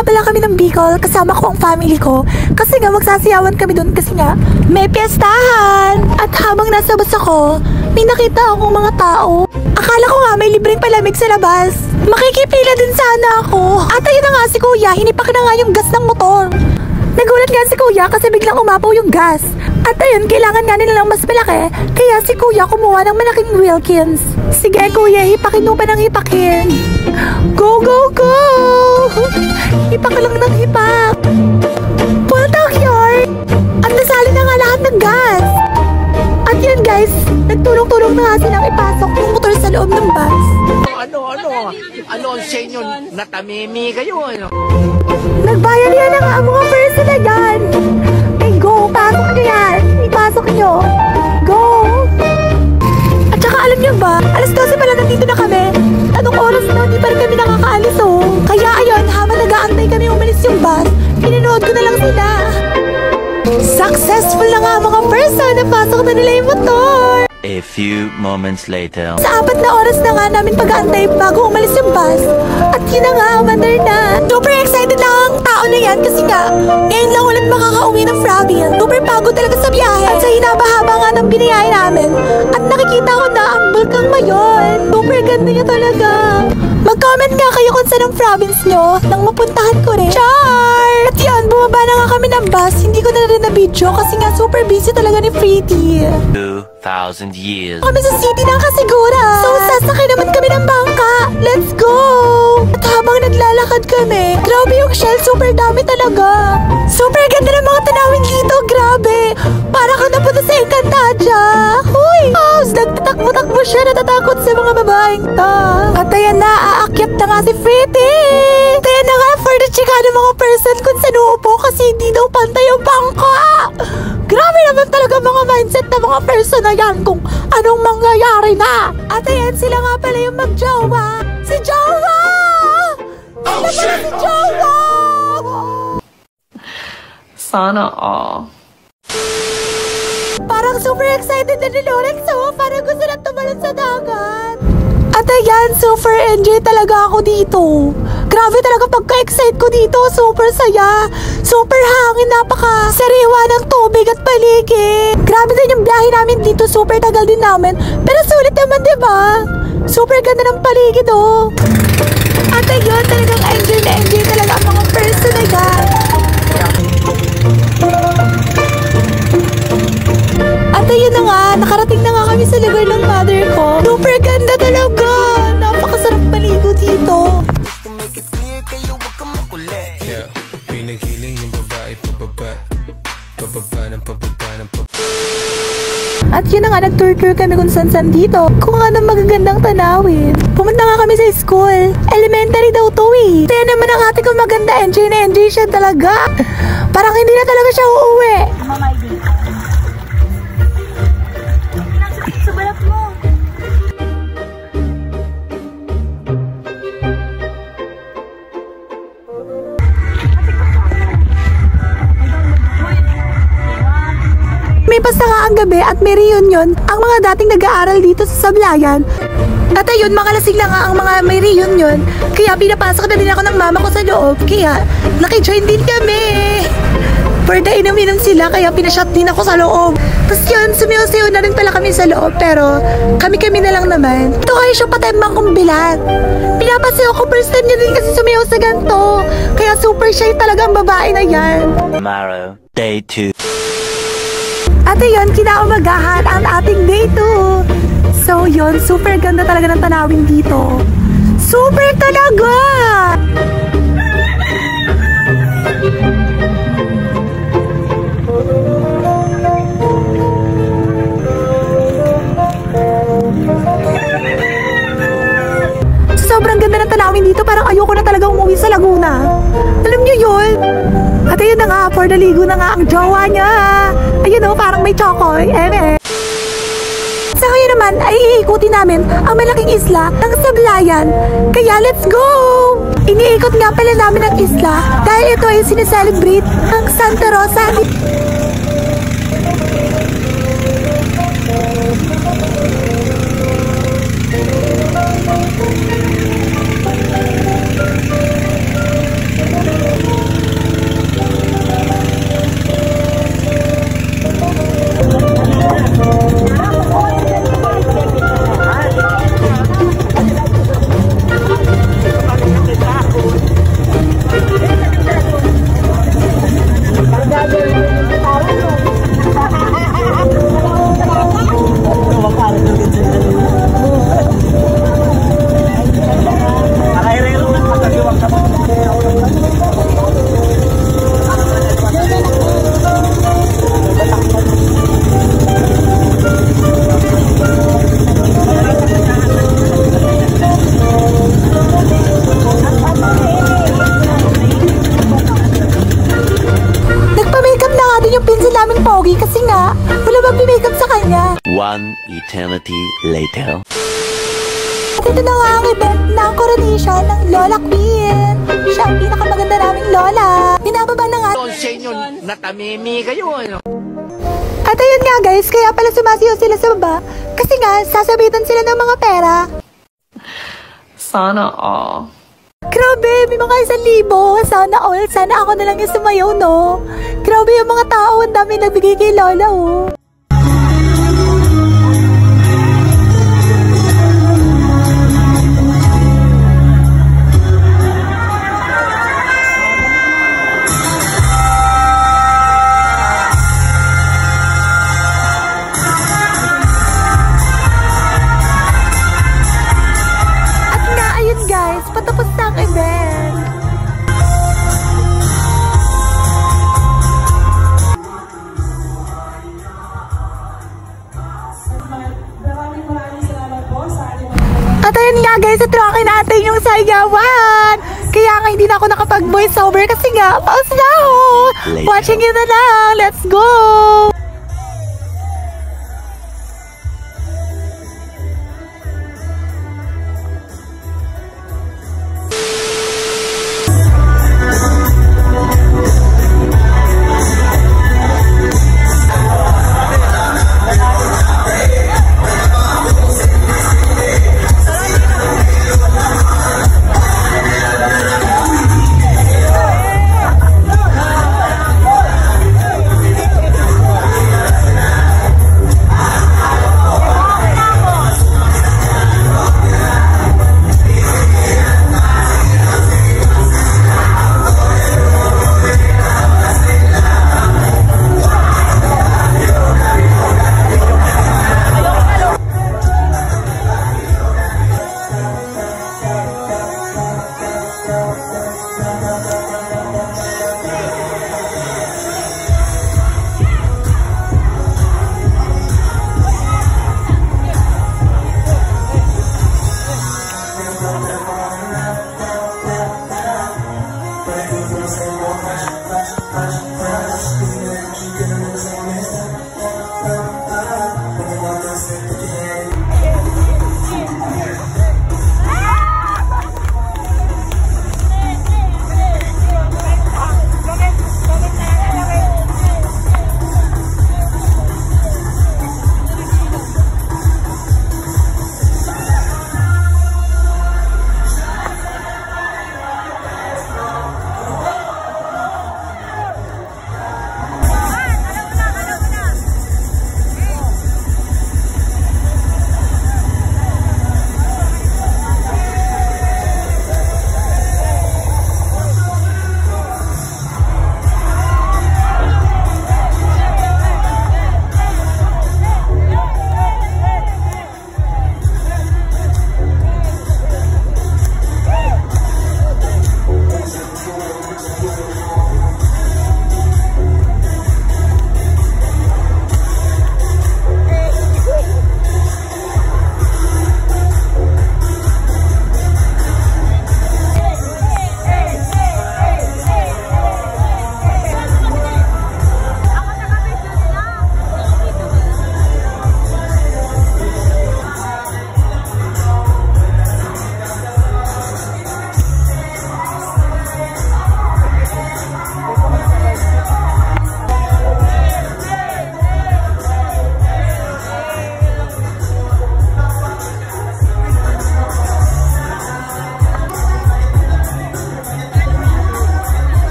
nga pala kami ng Bicol, kasama ko ang family ko. Kasi nga magsasayawan kami doon kasi nga may piyestahan. At habang nasa bus ako, may nakita akong mga tao. Akala ko nga may libreng palamig sa labas. Makikipila din sana ako. At ayun na nga si kuya, hinipak na nga yung gas ng motor. Nagulat nga si kuya kasi biglang umapaw yung gas. At ayun, kailangan nga nila lang mas malaki. Kaya si kuya kumuha ng malaking Wilkins. Sige kuya, hipakin mo pa ng hipakin. Go, go, go! Hipak lang ng hipak. Pull out yard! At nasali na nga lahat ng gas. At yun guys, nagtulong-tulong na nga silang ipasok yung motor sa loob ng bus. Ano ang senyo? Natamimi kayo, ano? Nagbayad yan na nga ang mga person na yan. Ay, go! Pasok nyo yan! Ipasok nyo! Go! At saka alam nyo ba, alas 12 pala nandito na kami. Anong oras na, di pa rin kami nakakaalis oh. Kaya ayun, habang nag-aantay kami umalis yung bus, pinanood ko na lang sila. Successful na nga mga person, napasok na nila yung motor. A few moments later. Sa 4 na oras na nga namin pag-aantay bago umalis yung bus. At yun na nga, umandar na. Super excited na ang tao na yan kasi nga, ngayon lang ulit makakauwi ng Frogville. Super pagod talaga sa biyahe. At sa hinabahaba nga ng biniyay namin. At nakikita ko na ang Bulkang Mayon. Super ganda niya talaga. Mag-comment nga kayo kung saan ang province nyo nang mapuntahan ko rin. Char! At yun, bumaba na nga kami ng bus. Hindi ko na rin na-video kasi nga super busy talaga ni Freddy. 2,000 years. Kami sa city ng Kasigura. So, sasakay naman kami ng bangka. Let's go! At habang naglalakad kami, grabe yung shell. Super dami talaga. Super ganda ng mga tanawin dito. Grabe. Para kang napunta sa Encantadia. Huy! Oh, nagtatakbo-takbo siya. Natatakot sa mga babaeng to. At ayan na, aakyat na nga si Freddy. At ayan na nga, for the chika ng mga person kung saan uupo kasi hindi daw pantay yung bangka. Grabe naman talaga mga mindset ng mga person na yan kung anong mangyayari na. At ayan, sila nga pala yung mag-jowa. Si Jowa! Sila pala si Jowa! Sana all. Parang super excited na ni Lorex, oh. Parang gusto na tumalon sa dagat. At ayan, super enjoy talaga ako dito. Grabe talaga pagka-excite ko dito. Super saya. Super hangin. Napaka-sariwa ng tubig at paligid. Grabe din yung biyahe namin dito. Super tagal din namin. Pero sulit naman, diba? Super ganda ng paligid, oh. At ayun, talagang enjoy na enjoy talaga ang mga person na yan. At ayun na nga, nakarating na nga kami sa lugar ng mother ko. Super ganda talaga. Napakasarap maligo dito. Yeah, pinagiling yung babae pababa. Pababa ng pababa ng pababa. At yun na nga, nag-tour-tour kami kung saan-saan dito. Kung anong magagandang tanawin. Pumunta nga kami sa school. Elementary daw to eh. Kaya naman ang ate ko maganda. Enjoy na enjoy siya talaga. Parang hindi na talaga siya uuwi. May basta nga ang gabi at may reunion ang mga dating nag-aaral dito sa Sablayan. At ayun, mga lasing na nga ang mga may reunion. Kaya pinapasok na din ako ng mama ko sa loob. Kaya nakijoin din kami. For the inom-inom sila, kaya pinashot din ako sa loob. Tapos yun, sumiyaw-sayaw na rin pala kami sa loob. Pero kami-kami na lang naman. Ito kayo siya patembang kong bilat. Pinapasayaw ko, first time niya din kasi sumiyaw sa ganito. Kaya super shy talaga ang babae na yan. Tomorrow, day 2. At ayun, kinaumagahan ang ating day 2. So yun, super ganda talaga ng tanawin dito. Super talaga! Sobrang ganda ng tanawin dito, parang ayoko na talaga umuwi sa Laguna. Alam niyo yun? At ayun na nga, for the ligo na nga ang jowa niya. Ayun o, parang may chokoy. Sa ngayon naman ay iikutin namin ang malaking isla ng Sablayan. Kaya let's go! Iniikot nga pala namin ang isla dahil ito ay sineselebrate ang Santa Rosa. eternity later. At ito na nga ang event ng coronation ng Lola Queen. Siya ang pinakamaganda naming Lola. Binababa na nga. Ano sa inyo? Natamimi kayo, ano? At ayun nga guys, kaya pala sumasiyaw sila sa baba. Kasi nga, sasabitan sila ng mga pera. Sana all. Grabe, may mga 1,000. Sana all, sana ako na lang yung sumayaw, no? Grabe yung mga tao, ang dami nagbigay kay Lola, oh. Patapos na ang event. At ayun nga guys, itrakin natin yung sayawan. Kaya nga hindi na ako nakapag-voice over kasi nga, pause na ako. Watching you na lang. Let's go!